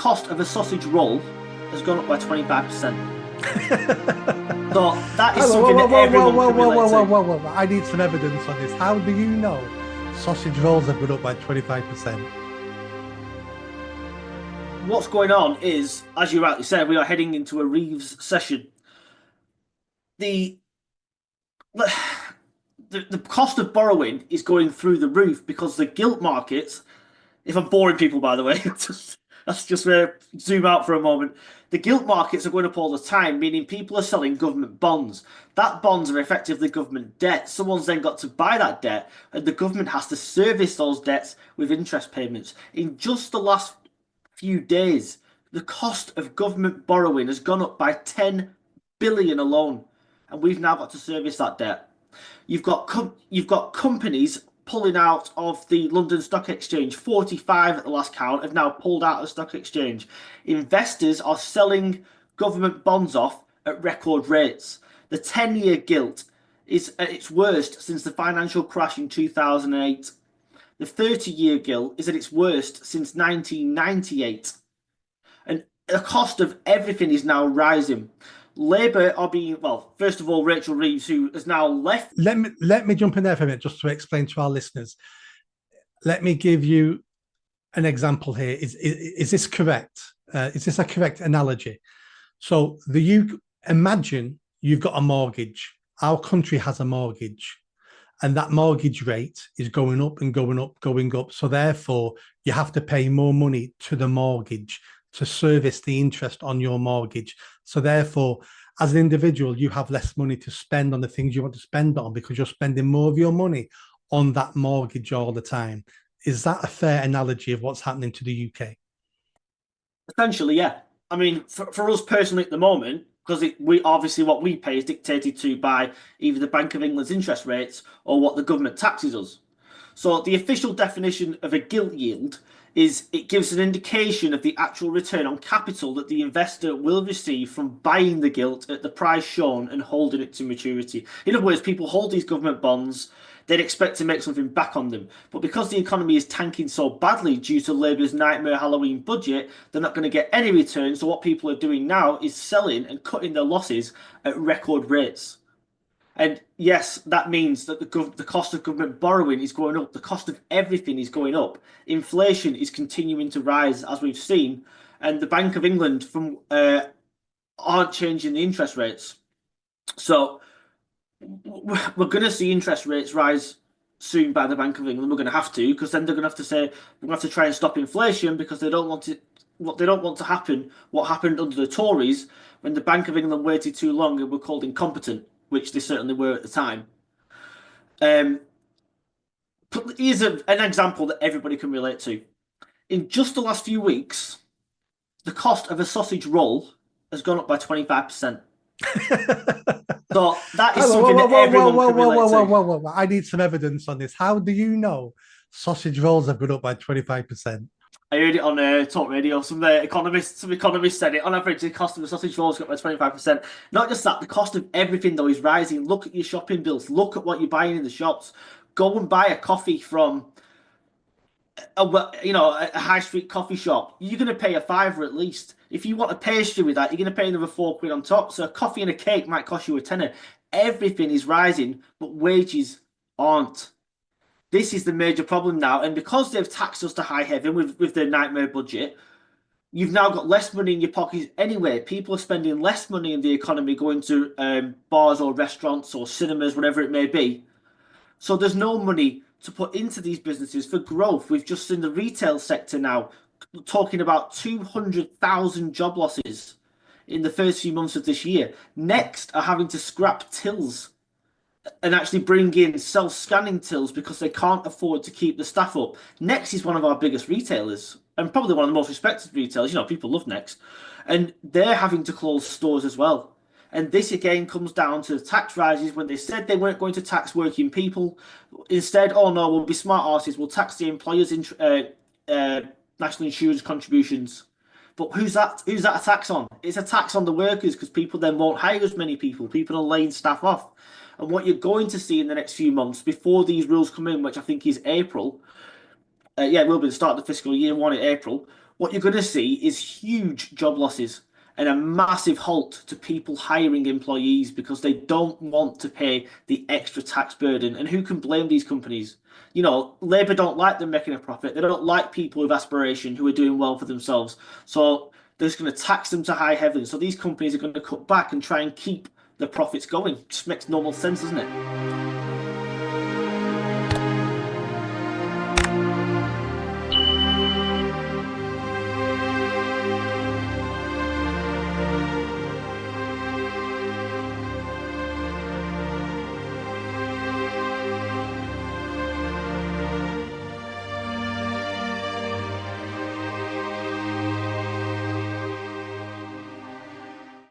cost of a sausage roll has gone up by 25%. So that is something that everyone can relate to. I need some evidence on this. How do you know sausage rolls have gone up by 25%? What's going on is, as you rightly said, we are heading into a Reeves session. The the cost of borrowing is going through the roof because the gilt markets, if I'm boring people, by the way, let's just zoom out for a moment. The gilt markets are going up all the time, meaning people are selling government bonds. That bonds are effectively government debt. Someone's then got to buy that debt, and the government has to service those debts with interest payments. In just the last few days, the cost of government borrowing has gone up by 10 billion alone, and we've now got to service that debt. You've got companies pulling out of the London Stock Exchange. 45 at the last count have now pulled out of the stock exchange. Investors are selling government bonds off at record rates. The 10-year gilt is at its worst since the financial crash in 2008. The 30-year gilt is at its worst since 1998. And the cost of everything is now rising. Labour are being, well, first of all, Rachel Reeves, who has now left. Let me jump in there for a minute just to explain to our listeners. Let me give you an example here. Is this correct? Is this a correct analogy? So imagine you've got a mortgage. Our country has a mortgage, and that mortgage rate is going up and going up, going up. So therefore, you have to pay more money to the mortgage to service the interest on your mortgage. So therefore, as an individual, you have less money to spend on the things you want to spend on because you're spending more of your money on that mortgage all the time. Is that a fair analogy of what's happening to the UK? Essentially, yeah. I mean, for us personally at the moment, because we obviously what we pay is dictated to by either the Bank of England's interest rates or what the government taxes us. So the official definition of a gilt yield is it gives an indication of the actual return on capital that the investor will receive from buying the gilt at the price shown and holding it to maturity. In other words, people hold these government bonds, they'd expect to make something back on them. But because the economy is tanking so badly due to Labour's nightmare Halloween budget, they're not going to get any return. So what people are doing now is selling and cutting their losses at record rates. And yes, that means that the cost of government borrowing is going up. The cost of everything is going up. Inflation is continuing to rise, as we've seen. And the Bank of England aren't changing the interest rates. So we're going to see interest rates rise soon by the Bank of England. We're going to have to, because then they're going to have to say we're going to have to try and stop inflation because they don't want it. What they don't want to happen, what happened under the Tories when the Bank of England waited too long and were called incompetent, which they certainly were at the time. Here's an example that everybody can relate to. In just the last few weeks, the cost of a sausage roll has gone up by 25%. So that is something that everyone can relate to. I need some evidence on this. How do you know sausage rolls have gone up by 25%? I heard it on talk radio. Some economists said it. On average, the cost of a sausage roll has got by 25%. Not just that, the cost of everything though is rising. Look at your shopping bills. Look at what you're buying in the shops. Go and buy a coffee from a high street coffee shop. You're going to pay a fiver at least. If you want a pastry with that, you're going to pay another £4 on top. So a coffee and a cake might cost you a tenner. Everything is rising, but wages aren't. This is the major problem now. And because they've taxed us to high heaven with their nightmare budget, you've now got less money in your pockets anyway. People are spending less money in the economy going to bars or restaurants or cinemas, whatever it may be. So there's no money to put into these businesses for growth. We've just seen the retail sector now talking about 200,000 job losses in the first few months of this year. Next are having to scrap tills and actually bring in self-scanning tills because they can't afford to keep the staff up. Next is one of our biggest retailers and probably one of the most respected retailers. People love Next. And they're having to close stores as well. And this again comes down to tax rises when they said they weren't going to tax working people. Instead, oh no, we'll be smart arses. We'll tax the employers' national insurance contributions. But who's that a tax on? It's a tax on the workers because people then won't hire as many people. People are laying staff off. And what you're going to see in the next few months before these rules come in, which I think is April, it will be the start of the fiscal year 1 in April. what you're going to see is huge job losses and a massive halt to people hiring employees because they don't want to pay the extra tax burden. And who can blame these companies? You know, Labour don't like them making a profit. They don't like people with aspiration who are doing well for themselves. So they're just going to tax them to high heaven. So these companies are going to cut back and try and keep the profits going. Just makes normal sense, doesn't it?